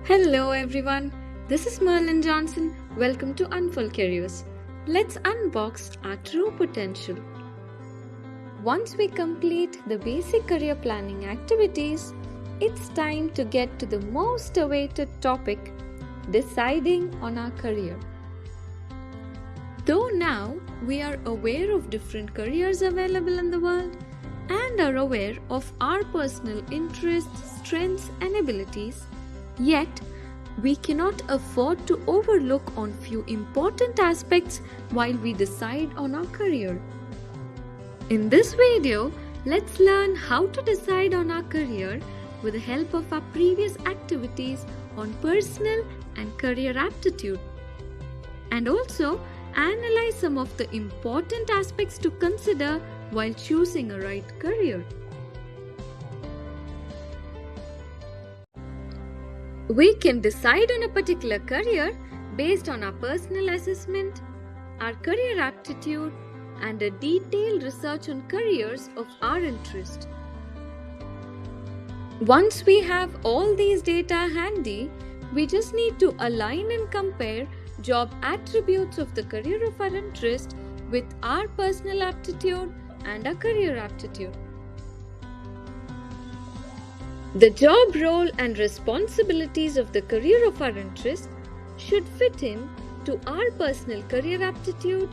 Hello everyone, this is Merlin Johnson. Welcome to Unfold Careers. Let's unbox our true potential. Once we complete the basic career planning activities, it's time to get to the most awaited topic, deciding on our career. Though now we are aware of different careers available in the world and are aware of our personal interests, strengths and abilities, yet we cannot afford to overlook on few important aspects while we decide on our career. In this video, let's learn how to decide on our career with the help of our previous activities on personal and career aptitude, and also analyze some of the important aspects to consider while choosing a right career. We can decide on a particular career based on our personal assessment, our career aptitude, and a detailed research on careers of our interest. Once we have all these data handy, we just need to align and compare job attributes of the career of our interest with our personal aptitude and our career aptitude. The job role and responsibilities of the career of our interest should fit in to our personal career aptitude,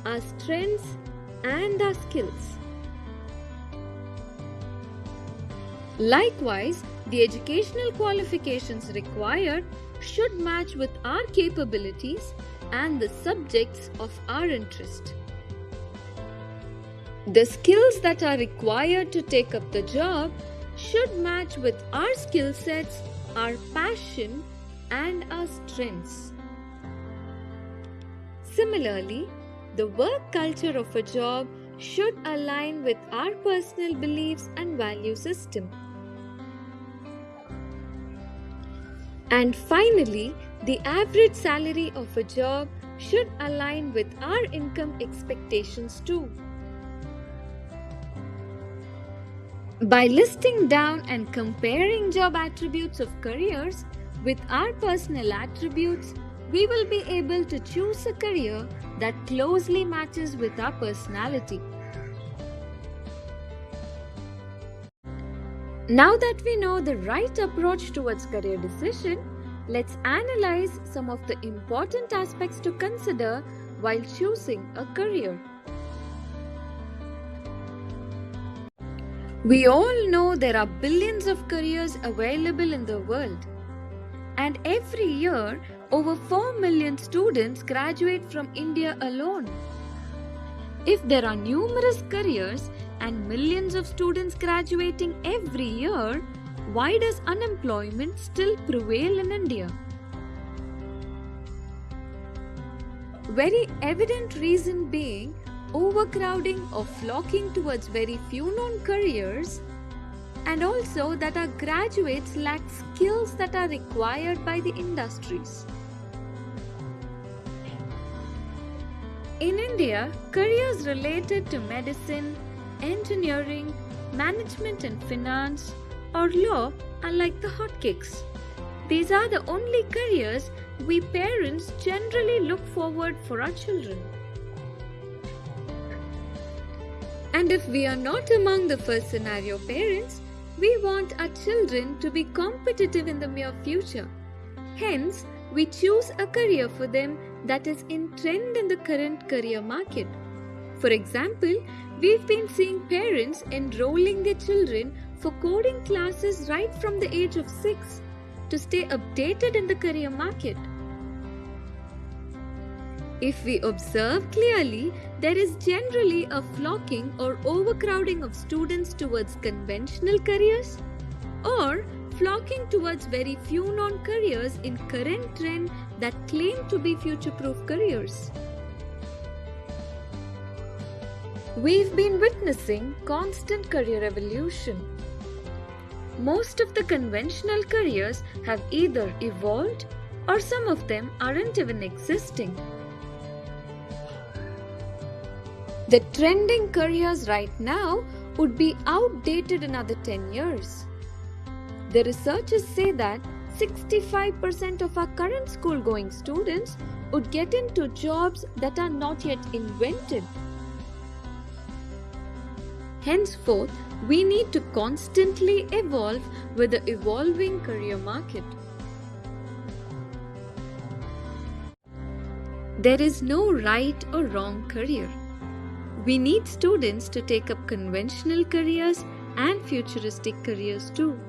our strengths, and our skills. Likewise, the educational qualifications required should match with our capabilities and the subjects of our interest. The skills that are required to take up the job should match with our skill sets, our passion, and our strengths. Similarly, the work culture of a job should align with our personal beliefs and value system. And finally, the average salary of a job should align with our income expectations too. By listing down and comparing job attributes of careers with our personal attributes, we will be able to choose a career that closely matches with our personality. Now that we know the right approach towards career decision, let's analyze some of the important aspects to consider while choosing a career. We all know there are billions of careers available in the world, and every year over 4 million students graduate from India alone. If there are numerous careers and millions of students graduating every year, why does unemployment still prevail in India? Very evident reason being overcrowding or flocking towards very few known careers, and also that our graduates lack skills that are required by the industries. In India, careers related to medicine, engineering, management and finance, or law are like the hotcakes. These are the only careers we parents generally look forward for our children. And if we are not among the first scenario parents, we want our children to be competitive in the near future. Hence, we choose a career for them that is in trend in the current career market. For example, we've been seeing parents enrolling their children for coding classes right from the age of 6 to stay updated in the career market. If we observe clearly, there is generally a flocking or overcrowding of students towards conventional careers or flocking towards very few known careers in current trend that claim to be future-proof careers. We've been witnessing constant career evolution. Most of the conventional careers have either evolved or some of them aren't even existing. The trending careers right now would be outdated in another 10 years. The researchers say that 65% of our current school going students would get into jobs that are not yet invented. Henceforth, we need to constantly evolve with the evolving career market. There is no right or wrong career. We need students to take up conventional careers and futuristic careers too.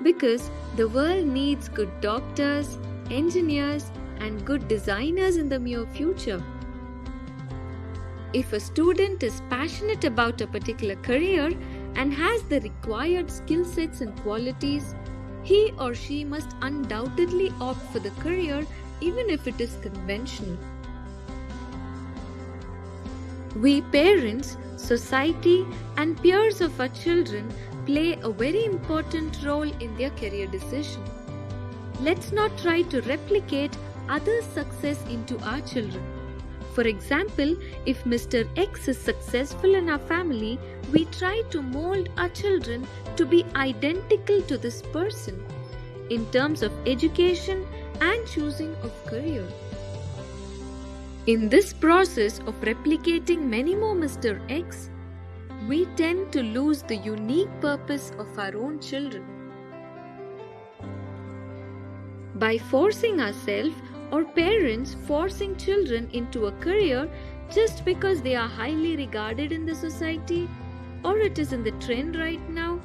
Because the world needs good doctors, engineers, and good designers in the near future. If a student is passionate about a particular career and has the required skill sets and qualities, he or she must undoubtedly opt for the career even if it is conventional. We parents, society, and peers of our children play a very important role in their career decision. Let's not try to replicate others' success into our children. For example, if Mr. X is successful in our family, we try to mold our children to be identical to this person in terms of education and choosing of career. In this process of replicating many more Mr. X, we tend to lose the unique purpose of our own children. By forcing ourselves or parents forcing children into a career just because they are highly regarded in the society or it is in the trend right now,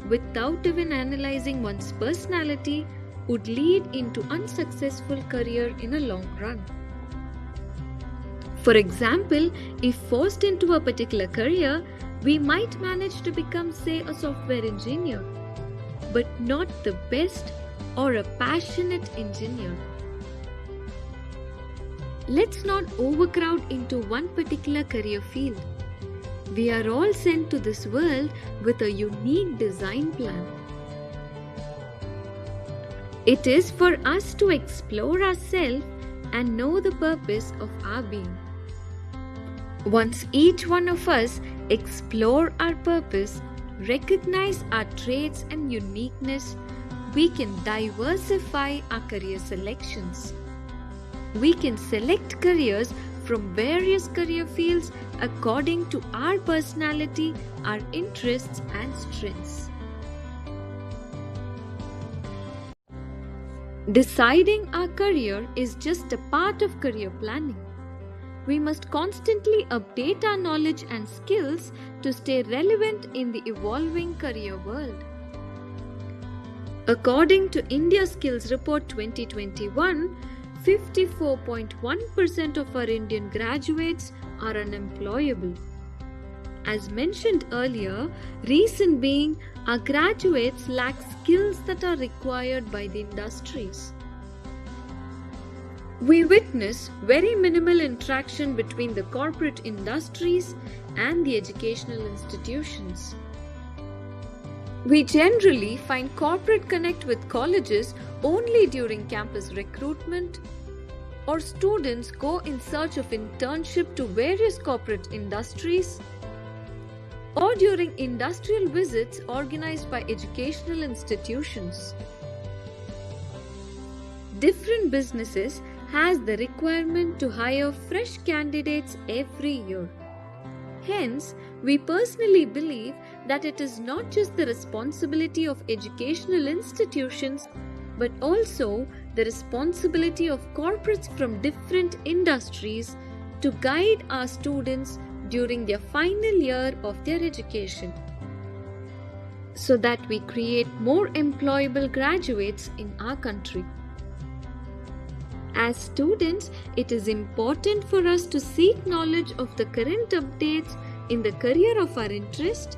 without even analyzing one's personality, would lead into unsuccessful career in a long run. For example, if forced into a particular career, we might manage to become, say, a software engineer, but not the best or a passionate engineer. Let's not overcrowd into one particular career field. We are all sent to this world with a unique design plan. It is for us to explore ourselves and know the purpose of our being. Once each one of us explore our purpose, recognize our traits and uniqueness, we can diversify our career selections. We can select careers from various career fields according to our personality, our interests and strengths. Deciding our career is just a part of career planning. We must constantly update our knowledge and skills to stay relevant in the evolving career world. According to India Skills Report 2021, 54.1% of our Indian graduates are unemployable. As mentioned earlier, reason being our graduates lack skills that are required by the industries. We witness very minimal interaction between the corporate industries and the educational institutions. We generally find corporate connect with colleges only during campus recruitment, or students go in search of internship to various corporate industries, or during industrial visits organized by educational institutions. Different businesses has the requirement to hire fresh candidates every year. Hence, we personally believe that it is not just the responsibility of educational institutions, but also the responsibility of corporates from different industries to guide our students during their final year of their education, so that we create more employable graduates in our country. As students, it is important for us to seek knowledge of the current updates in the career of our interest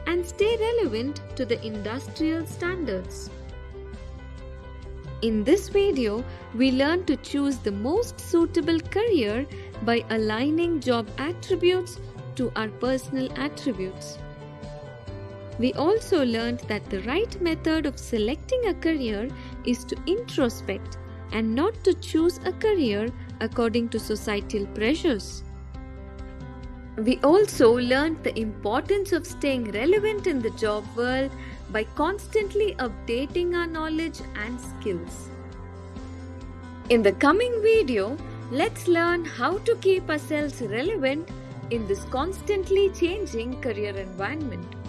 and stay relevant to the industrial standards. In this video, we learn to choose the most suitable career by aligning job attributes to our personal attributes. We also learned that the right method of selecting a career is to introspect and not to choose a career according to societal pressures. We also learned the importance of staying relevant in the job world by constantly updating our knowledge and skills. In the coming video, let's learn how to keep ourselves relevant in this constantly changing career environment.